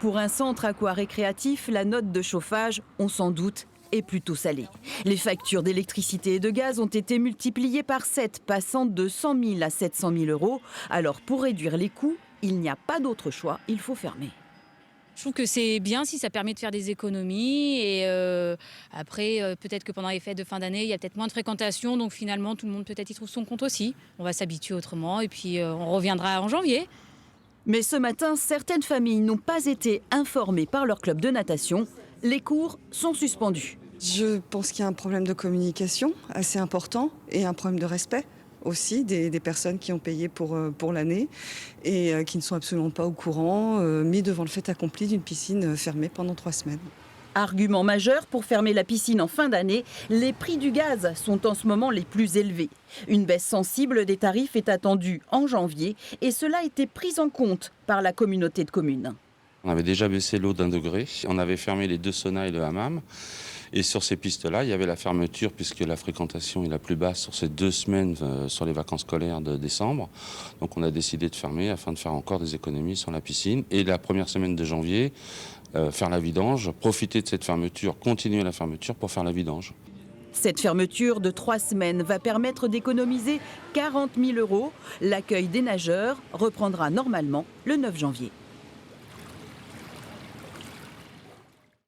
Pour un centre aqua-récréatif, la note de chauffage, on s'en doute, est plutôt salée. Les factures d'électricité et de gaz ont été multipliées par 7, passant de 100 000 à 700 000 euros. Alors pour réduire les coûts, il n'y a pas d'autre choix, il faut fermer. Je trouve que c'est bien si ça permet de faire des économies et après peut-être que pendant les fêtes de fin d'année il y a peut-être moins de fréquentation, donc finalement tout le monde peut-être y trouve son compte aussi. On va s'habituer autrement et puis on reviendra en janvier. Mais ce matin, certaines familles n'ont pas été informées par leur club de natation. Les cours sont suspendus. Je pense qu'il y a un problème de communication assez important et un problème de respect aussi des personnes qui ont payé pour l'année et qui ne sont absolument pas au courant, mis devant le fait accompli d'une piscine fermée pendant 3 semaines. Argument majeur pour fermer la piscine en fin d'année, les prix du gaz sont en ce moment les plus élevés. Une baisse sensible des tarifs est attendue en janvier et cela a été pris en compte par la communauté de communes. On avait déjà baissé l'eau d'1 degré, on avait fermé les 2 saunas et le hammam. Et sur ces pistes-là, il y avait la fermeture puisque la fréquentation est la plus basse sur ces 2 semaines sur les vacances scolaires de décembre. Donc on a décidé de fermer afin de faire encore des économies sur la piscine. Et la première semaine de janvier, faire la vidange, profiter de cette fermeture, continuer la fermeture pour faire la vidange. Cette fermeture de 3 semaines va permettre d'économiser 40 000 euros. L'accueil des nageurs reprendra normalement le 9 janvier.